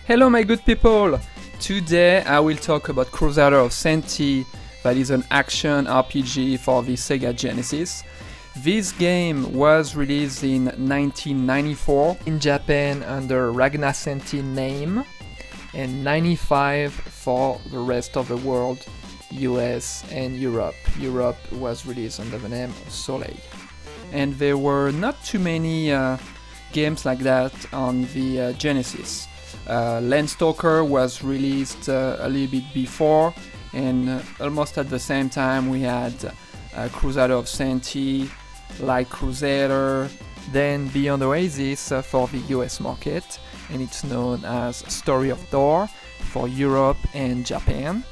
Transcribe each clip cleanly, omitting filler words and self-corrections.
Hello my good people! Today I will talk about Crusader of Centy, that is an action RPG for the SEGA Genesis. This game was released in 1994 in Japan under Ragnacenty name and 95 for the rest of the world, US and Europe. Europe was released under the name Soleil. And there were not too many games like that on the Genesis. Landstalker was released a little bit before, and almost at the same time we had Crusader of Centy, like Crusader, then Beyond Oasis for the US market, and it's known as Story of Thor for Europe and Japan.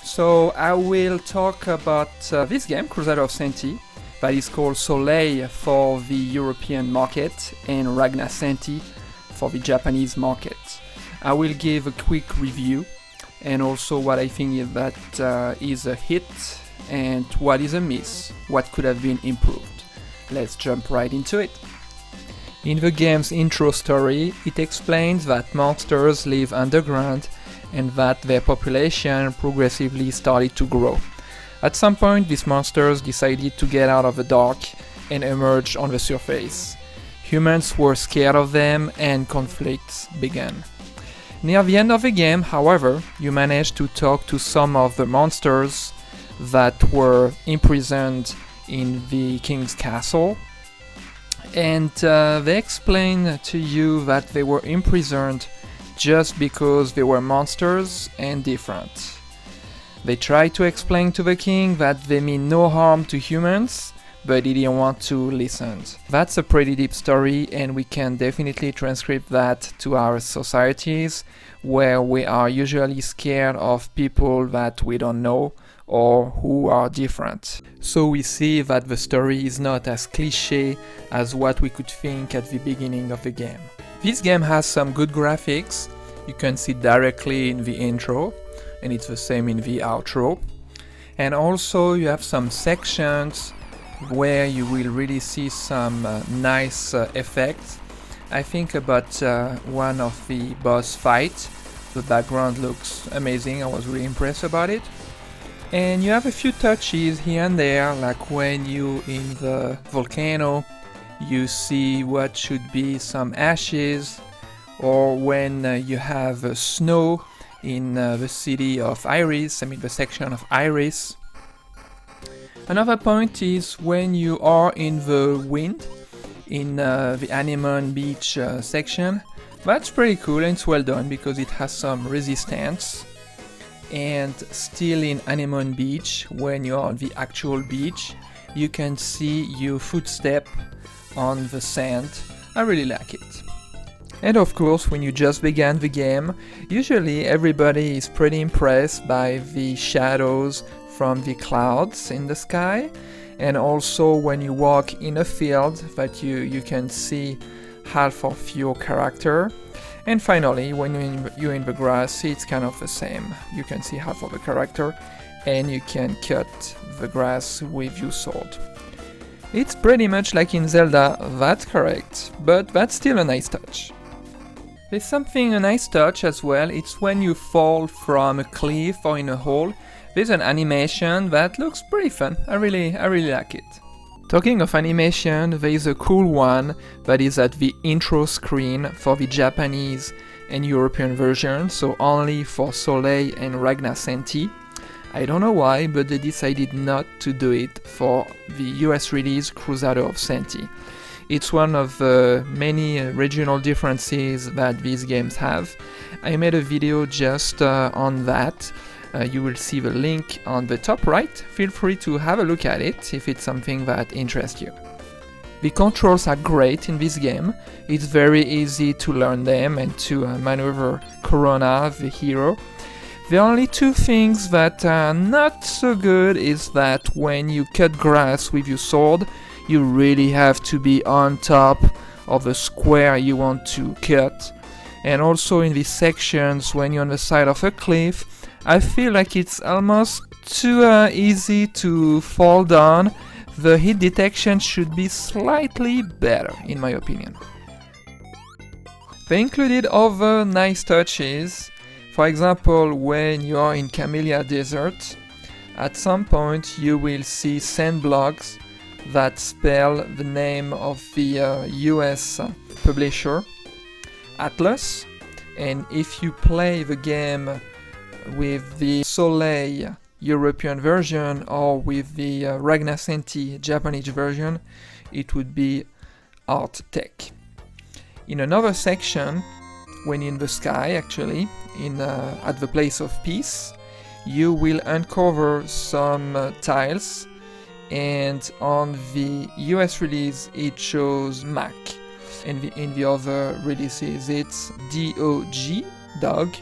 So I will talk about this game, Crusader of Centy, that is called Soleil for the European market and Ragnacenty for the Japanese market. I will give a quick review and also what I think that is a hit and what is a miss, what could have been improved. Let's jump right into it. In the game's intro story, it explains that monsters live underground and that their population progressively started to grow. At some point, these monsters decided to get out of the dark and emerge on the surface. Humans were scared of them and conflicts began. Near the end of the game, however, you manage to talk to some of the monsters that were imprisoned in the king's castle, and they explain to you that they were imprisoned just because they were monsters and different. They try to explain to the king that they mean no harm to humans, but he didn't want to listen. That's a pretty deep story, and we can definitely transcribe that to our societies, where we are usually scared of people that we don't know or who are different. So we see that the story is not as cliché as what we could think at the beginning of the game. This game has some good graphics. You can see directly in the intro, and it's the same in the outro. And also you have some sections where you will really see some nice effects. I think about one of the boss fights. The background looks amazing, I was really impressed about it. And you have a few touches here and there, like when you in the volcano you see what should be some ashes, or when you have snow in the city of Iris, the section of Iris. Another point is when you are in the wind, in the Anemone Beach section. That's pretty cool and it's well done because it has some resistance. And still in Anemone Beach, when you're on the actual beach, you can see your footstep on the sand. I really like it. And of course, when you just began the game, usually everybody is pretty impressed by the shadows from the clouds in the sky, and also when you walk in a field that you can see half of your character. And finally, when you're in the grass, it's kind of the same. You can see half of the character and you can cut the grass with your sword. It's pretty much like in Zelda, that's correct, but that's still a nice touch. There's a nice touch as well. It's when you fall from a cliff or in a hole. There's an animation that looks pretty fun. I really like it. Talking of animation, there is a cool one that is at the intro screen for the Japanese and European version, so only for Soleil and Ragnacenty. I don't know why, but they decided not to do it for the US release Crusader of Centy. It's one of the many regional differences that these games have. I made a video just on that. You will see the link on the top right. Feel free to have a look at it if it's something that interests you. The controls are great in this game. It's very easy to learn them and to maneuver Corona, the hero. The only two things that are not so good is that when you cut grass with your sword, you really have to be on top of the square you want to cut. and also in these sections when you're on the side of a cliff, I feel like it's almost too easy to fall down. The hit detection should be slightly better, in my opinion. They included other nice touches. For example, when you are in Camellia Desert, at some point you will see sand blocks that spell the name of the US publisher, Atlas, and if you play the game with the Soleil European version or with the Ragnacenty Japanese version, it would be Art Tech. In another section, when in the sky actually, at the place of peace, you will uncover some tiles, and on the US release it shows Mac, and in the other releases it's DOG, dog,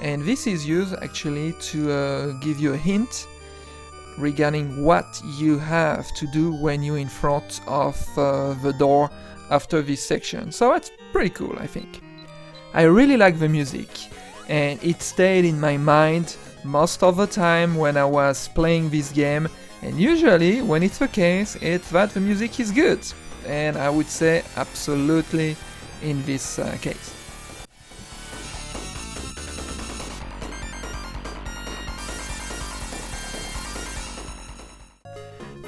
and this is used actually to give you a hint regarding what you have to do when you're in front of the door after this section. So that's pretty cool, I think. I really like the music, and it stayed in my mind most of the time when I was playing this game, and usually when it's the case, it's that the music is good, and I would say absolutely in this case.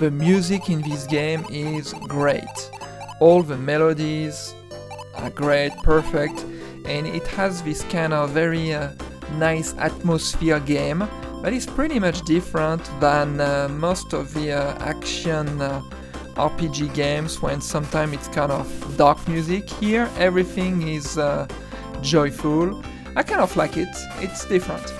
The music in this game is great. All the melodies are great, perfect, and it has this kind of very nice atmosphere game that is pretty much different than most of the action RPG games, when sometimes it's kind of dark music. Here everything is joyful. I kind of like it, it's different.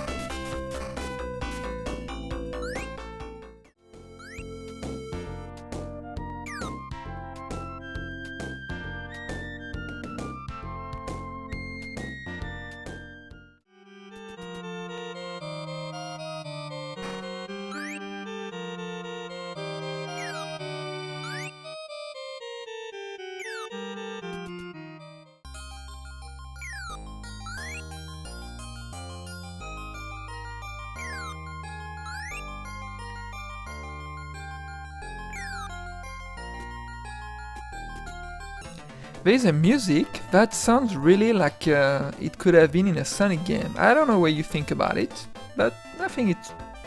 There's a music that sounds really like it could have been in a Sonic game. I don't know what you think about it, but I think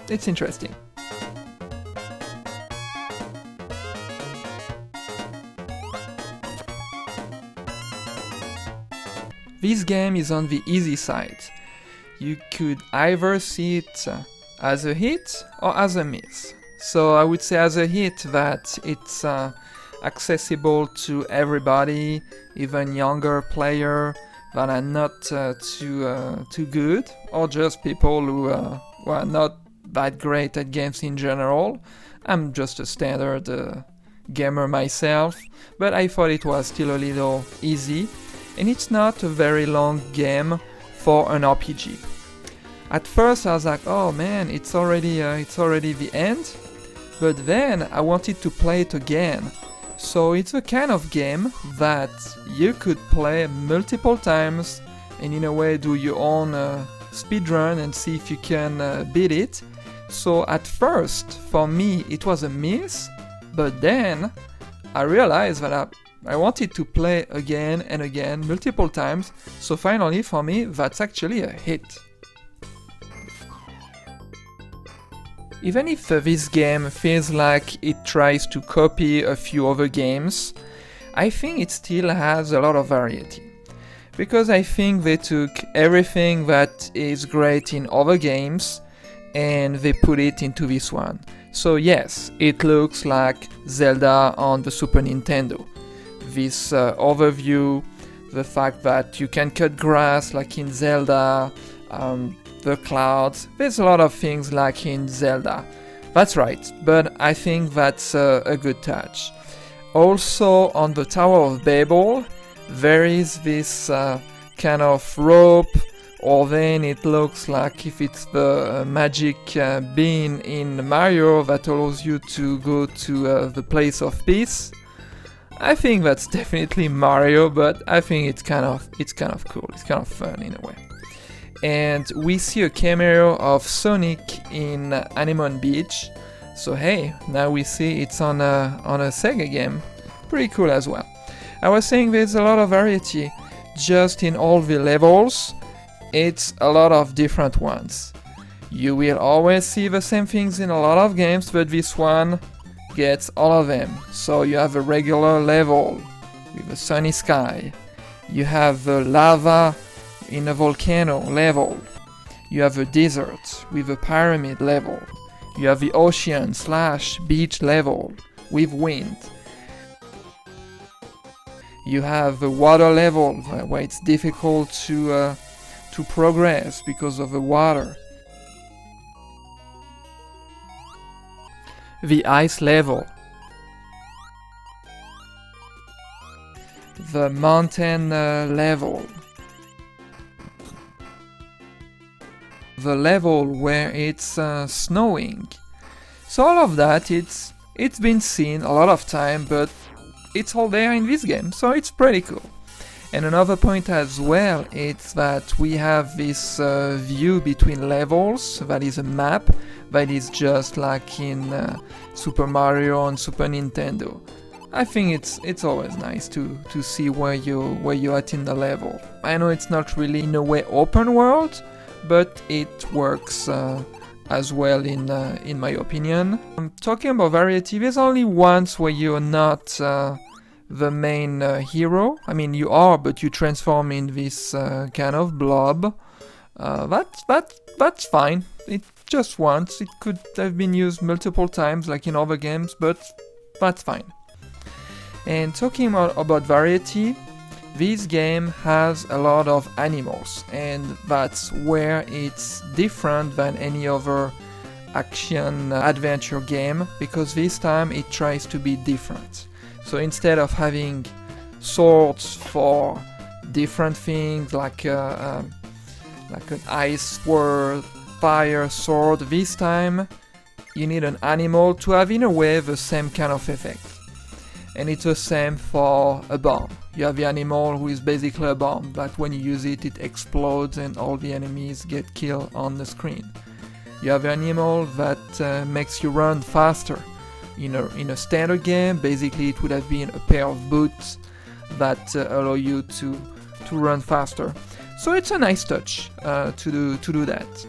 it's interesting. This game is on the easy side. You could either see it as a hit or as a miss. So I would say as a hit that it's accessible to everybody, even younger player that are not too good, or just people who are not that great at games in general. I'm just a standard gamer myself, but I thought it was still a little easy, and it's not a very long game for an RPG. At first I was like, oh man, it's already the end, but then I wanted to play it again. So it's a kind of game that you could play multiple times and in a way do your own speedrun and see if you can beat it. So at first, for me, it was a miss, but then I realized that I wanted to play again and again, multiple times, so finally for me that's actually a hit. Even if this game feels like it tries to copy a few other games, I think it still has a lot of variety. Because I think they took everything that is great in other games and they put it into this one. So yes, it looks like Zelda on the Super Nintendo. This overview, the fact that you can cut grass like in Zelda, the clouds, there's a lot of things like in Zelda. That's right, but I think that's a good touch. Also on the Tower of Babel, there is this kind of rope, or then it looks like if it's the magic bean in Mario that allows you to go to the place of peace. I think that's definitely Mario, but I think it's kind of cool. It's kind of fun in a way. And we see a cameo of Sonic in Anemone Beach. So hey, now we see it's on a Sega game. Pretty cool as well. I was saying there's a lot of variety just in all the levels. It's a lot of different ones. You will always see the same things in a lot of games, but this one gets all of them. So you have a regular level with a sunny sky. You have the lava in a volcano level. You have a desert with a pyramid level. You have the ocean / beach level with wind. You have the water level where it's difficult to progress because of the water. The ice level. The mountain level. The level where it's snowing. So all of that, it's been seen a lot of time, but it's all there in this game, so it's pretty cool. And another point as well, it's that we have this view between levels, that is a map, that is just like in Super Mario on Super Nintendo. I think it's always nice to see where you're at in the level. I know it's not really in a way open world, but it works as well in my opinion. Talking about variety, there's only once where you're not the main hero. I mean, you are, but you transform in this kind of blob. That's fine. It just once. It could have been used multiple times, like in other games, but that's fine. And talking about variety, this game has a lot of animals, and that's where it's different than any other action adventure game, because this time it tries to be different. So instead of having swords for different things like an ice sword, fire sword, this time you need an animal to have in a way the same kind of effect. And it's the same for a bomb. You have the animal who is basically a bomb, that when you use it, it explodes and all the enemies get killed on the screen. You have the animal that makes you run faster. In a standard game, basically it would have been a pair of boots that allow you to run faster. So it's a nice touch to do that.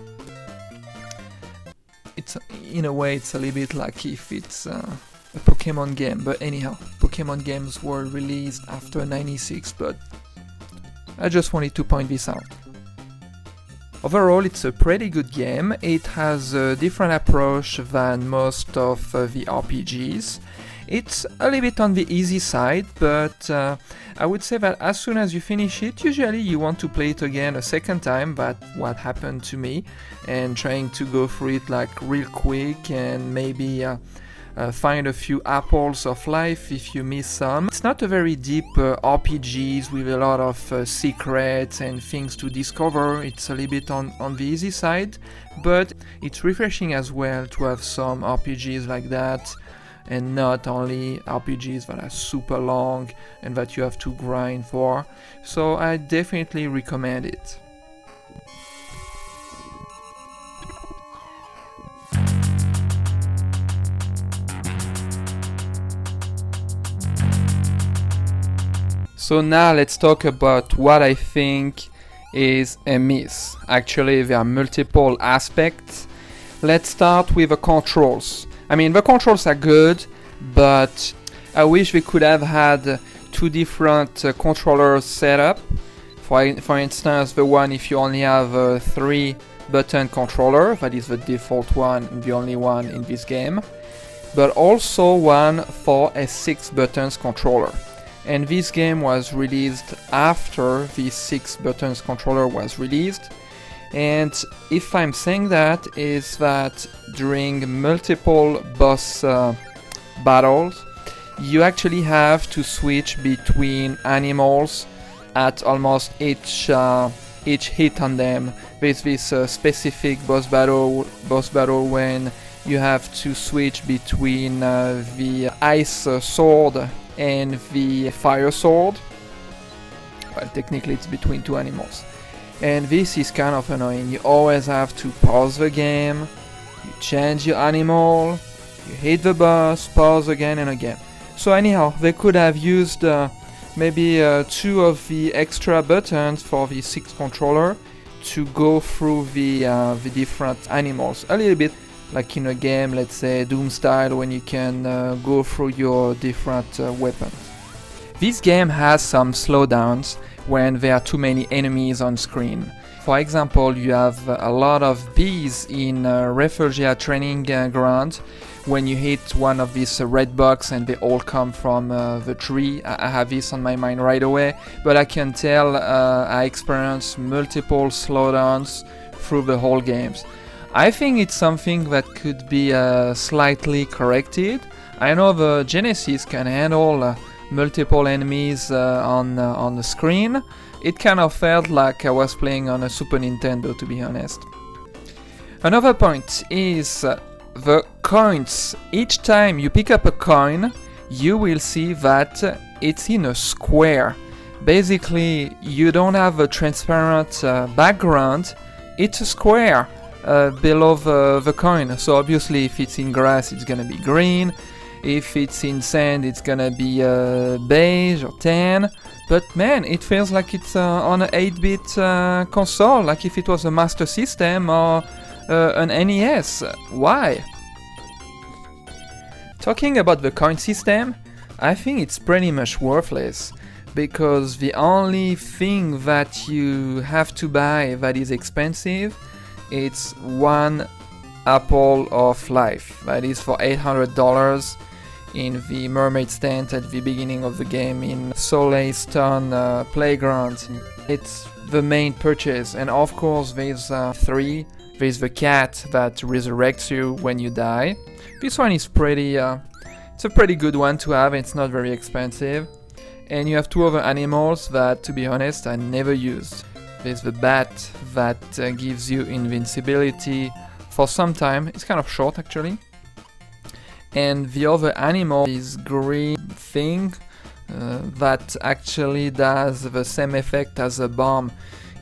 It's in a way it's a little bit like if it's a Pokemon game, but anyhow, Pokemon games were released after '96, but I just wanted to point this out. Overall, it's a pretty good game. It has a different approach than most of the RPGs. It's a little bit on the easy side, but I would say that as soon as you finish it, usually you want to play it again a second time. That's what happened to me, and trying to go through it like real quick and maybe find a few apples of life if you miss some. It's not a very deep RPGs with a lot of secrets and things to discover. It's a little bit on the easy side, but it's refreshing as well to have some RPGs like that, and not only RPGs that are super long and that you have to grind for. So I definitely recommend it. So now let's talk about what I think is a miss. Actually, there are multiple aspects. Let's start with the controls. I mean, the controls are good, but I wish we could have had two different controllers set up. For instance, the one if you only have a 3-button controller, that is the default one and the only one in this game, but also one for a 6-buttons controller. And this game was released after the 6-buttons controller was released. And if I'm saying that, is that during multiple boss battles, you actually have to switch between animals at almost each hit on them. With this specific boss battle when you have to switch between the ice sword and the fire sword. Well, technically it's between two animals. And this is kind of annoying. You always have to pause the game, you change your animal, you hit the boss, pause again and again. So anyhow, they could have used maybe 2 of the extra buttons for the 6 controller to go through the different animals. A little bit like in a game, let's say Doom style, when you can go through your different weapons. This game has some slowdowns when there are too many enemies on screen. For example, you have a lot of bees in Refugia training ground. When you hit one of these red box and they all come from the tree, I have this on my mind right away, but I can tell I experience multiple slowdowns through the whole games. I think it's something that could be slightly corrected. I know the Genesis can handle multiple enemies on the screen. It kind of felt like I was playing on a Super Nintendo, to be honest. Another point is the coins. Each time you pick up a coin, you will see that it's in a square. Basically, you don't have a transparent background, it's a square below the coin. So obviously if it's in grass, it's gonna be green. If it's in sand, it's gonna be beige or tan. But man, it feels like it's on an 8-bit console, like if it was a Master System or an NES. Why? Talking about the coin system, I think it's pretty much worthless, because the only thing that you have to buy that is expensive, it's 1 apple of life. That is for $800 in the mermaid stand at the beginning of the game in Soleil Stone playground. It's the main purchase, and of course there's 3. There's the cat that resurrects you when you die. This one is pretty, it's a pretty good one to have, it's not very expensive. And you have 2 other animals that, to be honest, I never used. There's the bat that gives you invincibility for some time. It's kind of short actually. And the other animal is green thing that actually does the same effect as a bomb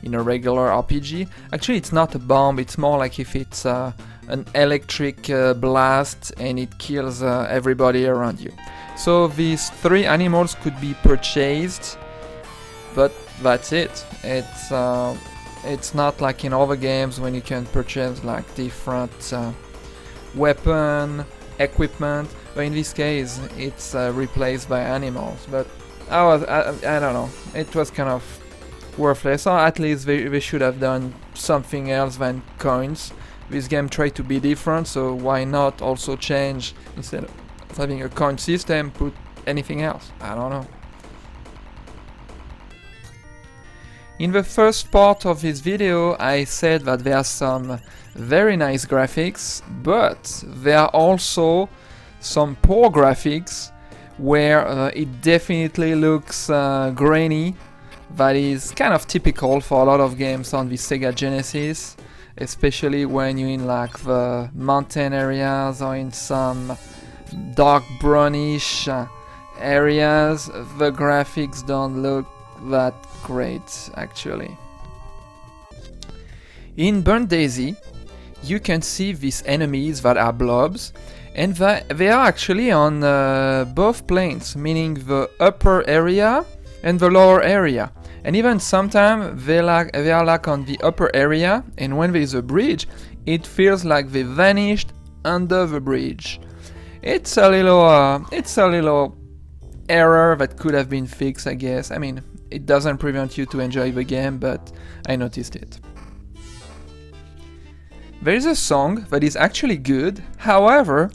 in a regular RPG. Actually, it's not a bomb, it's more like if it's an electric blast and it kills everybody around you. So these 3 animals could be purchased, but that's it. It's not like in other games when you can purchase like different weapon, equipment, but in this case it's replaced by animals. But I don't know, it was kind of worthless, or at least they should have done something else than coins. This game tried to be different, so why not also change, instead of having a coin system, put anything else? I don't know. In the first part of this video I said that there are some very nice graphics, but there are also some poor graphics where it definitely looks grainy. That is kind of typical for a lot of games on the SEGA Genesis, especially when you're in like the mountain areas or in some dark brownish areas. The graphics don't look that great actually. In Burnt Daisy you can see these enemies that are blobs, and they are actually on both planes, meaning the upper area and the lower area. And even sometimes they are like on the upper area, and when there is a bridge, it feels like they vanished under the bridge. It's a little error that could have been fixed, I guess. I mean, it doesn't prevent you to enjoy the game, but I noticed it. There is a song that is actually good, however,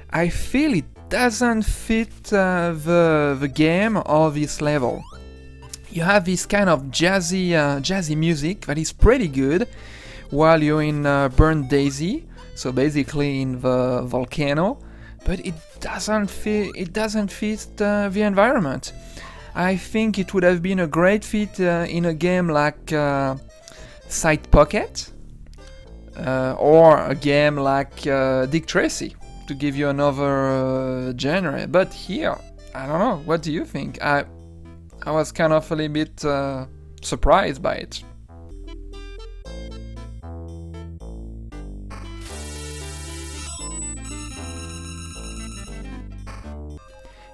I feel it doesn't fit the game or this level. You have this kind of jazzy music that is pretty good while you're in Burnt Daisy, so basically in the volcano, but it doesn't fit the environment. I think it would have been a great fit in a game like Side Pocket or a game like Dick Tracy, to give you another genre, but here I don't know, what do you think? I was kind of a little bit surprised by it.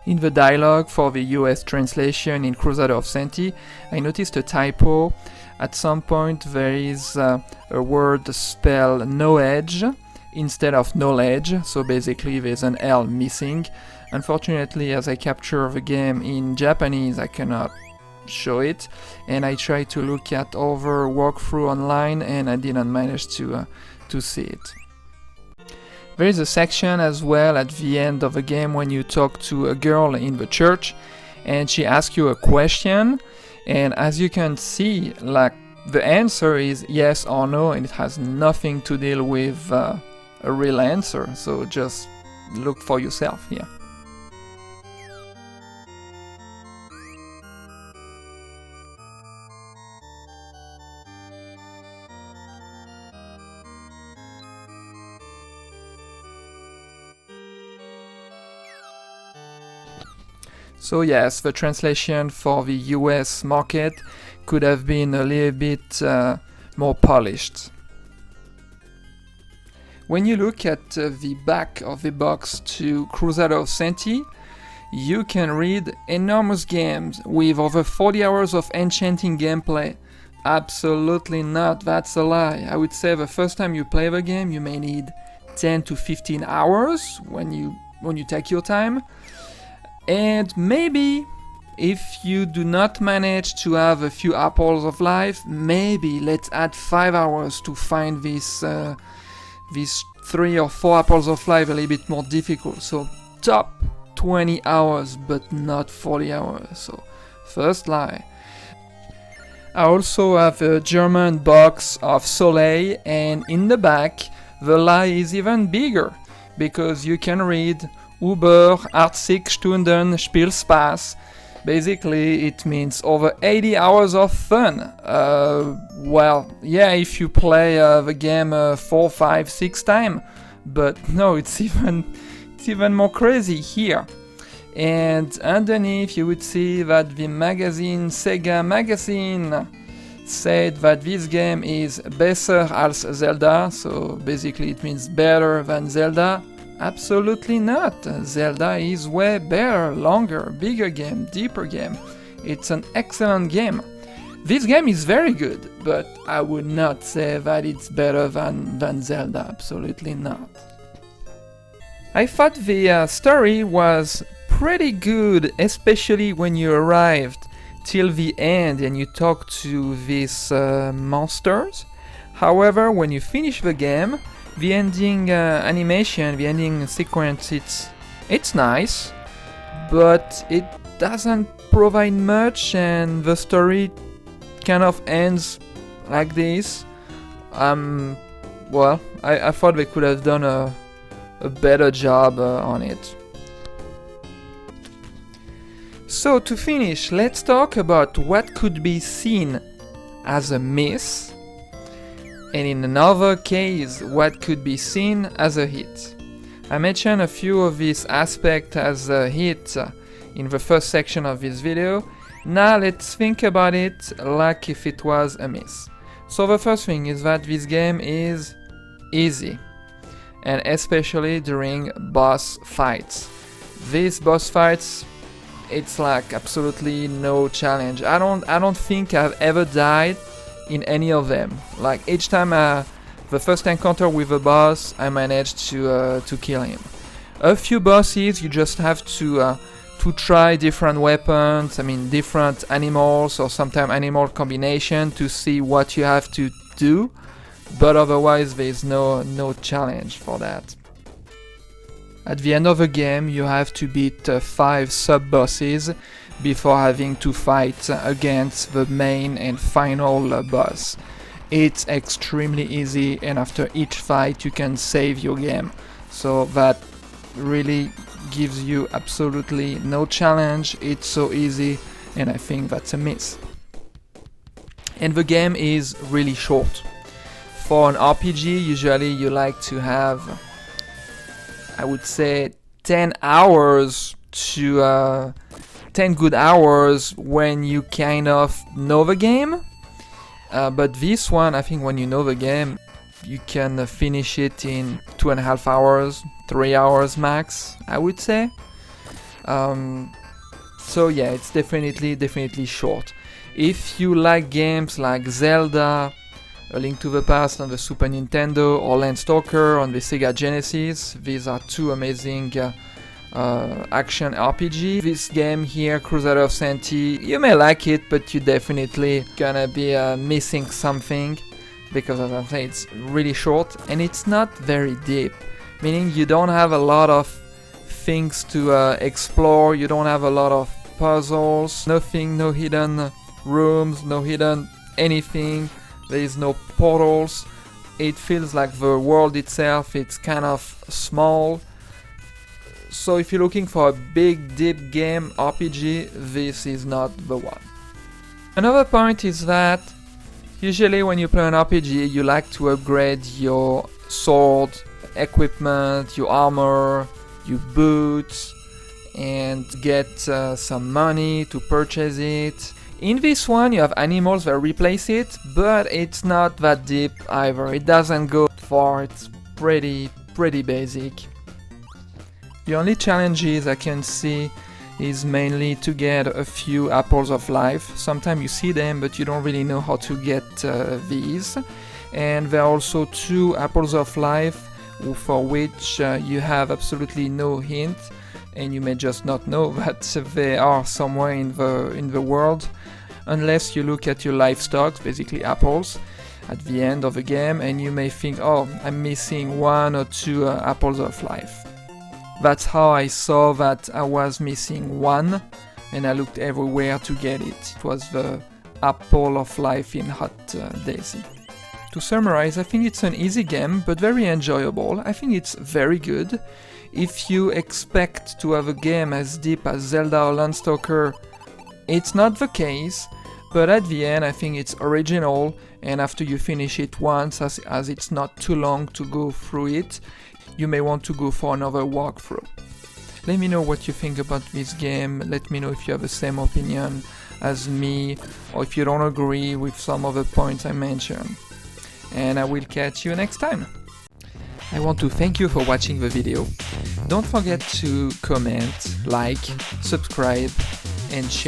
In the dialogue for the US translation in Crusader of Centy, I noticed a typo. At some point there is a word spelled no edge instead of knowledge, so basically there's an L missing. Unfortunately, as I capture the game in Japanese, I cannot show it, and I tried to look at other walkthrough online and I didn't manage to see it. There is a section as well at the end of the game when you talk to a girl in the church and she asks you a question, and as you can see, like, the answer is yes or no, and it has nothing to deal with a real answer, so just look for yourself here. So yes, the translation for the US market could have been a little bit more polished. When you look at the back of the box to Crusader of Centy, you can read enormous games with over 40 hours of enchanting gameplay. Absolutely not, that's a lie. I would say the first time you play the game you may need 10 to 15 hours when you take your time. And maybe if you do not manage to have a few apples of life, maybe let's add 5 hours to find these 3 or 4 apples of life a little bit more difficult. So top 20 hours but not 40 hours. So first lie. I also have a German box of Soleil, and in the back the lie is even bigger because you can read über 80 Stunden Spielspaß. Basically, it means over 80 hours of fun. Well, yeah, if you play the game 4, 5, 6 times, but no, it's even more crazy here. And underneath, you would see that the magazine SEGA Magazine said that this game is besser als Zelda, so basically it means better than Zelda. Absolutely not. Zelda is way better, longer, bigger game, deeper game. It's an excellent game. This game is very good, but I would not say that it's better than Zelda. Absolutely not. I thought the story was pretty good, especially when you arrived till the end and you talk to these monsters. However, when you finish the game, the ending animation, the ending sequence, it's nice, but it doesn't provide much, and the story kind of ends like this. Well, I thought they could have done a better job on it. So to finish, let's talk about what could be seen as a miss, and in another case, what could be seen as a hit. I mentioned a few of these aspects as a hit in the first section of this video. Now let's think about it like if it was a miss. So the first thing is that this game is easy, and especially during boss fights. These boss fights, it's like absolutely no challenge. I don't think I've ever died in any of them. Like each time the first encounter with a boss, I managed to kill him. A few bosses you just have to try different weapons, I mean different animals or sometimes animal combination to see what you have to do, but otherwise there's no challenge for that. At the end of the game you have to beat 5 sub-bosses before having to fight against the main and final boss. It's extremely easy, and after each fight you can save your game, so that really gives you absolutely no challenge. It's so easy, and I think that's a miss. And the game is really short. For an RPG, usually you like to have, I would say, 10 hours to 10 good hours when you kind of know the game. But this one, I think when you know the game, you can finish it in 2.5 hours, 3 hours max, I would say. So yeah, it's definitely short. If you like games like Zelda, A Link to the Past on the Super Nintendo, or Landstalker on the Sega Genesis, these are two amazing action RPG. This game here, Crusader of Centy, you may like it, but you definitely gonna be missing something, because as I say, it's really short and it's not very deep, meaning you don't have a lot of things to explore, you don't have a lot of puzzles, nothing, no hidden rooms, no hidden anything, there is no portals. It feels like the world itself, it's kind of small. So if you're looking for a big deep game RPG, this is not the one. Another point is that usually when you play an RPG, you like to upgrade your sword, equipment, your armor, your boots, and get some money to purchase it. In this one you have animals that replace it, but it's not that deep either. It doesn't go far, it's pretty basic. The only challenges I can see is mainly to get a few apples of life. Sometimes you see them, but you don't really know how to get these. And there are also 2 apples of life for which you have absolutely no hint, and you may just not know that they are somewhere in the world, unless you look at your livestock, basically apples, at the end of the game, and you may think, oh, I'm missing 1 or 2 apples of life. That's how I saw that I was missing 1, and I looked everywhere to get it. It was the apple of life in Hot Daisy. To summarize, I think it's an easy game, but very enjoyable. I think it's very good. If you expect to have a game as deep as Zelda or Landstalker, it's not the case, but at the end I think it's original, and after you finish it once, as it's not too long to go through it, you may want to go for another walkthrough. Let me know what you think about this game, let me know if you have the same opinion as me, or if you don't agree with some of the points I mentioned. And I will catch you next time. I want to thank you for watching the video. Don't forget to comment, like, subscribe, and share.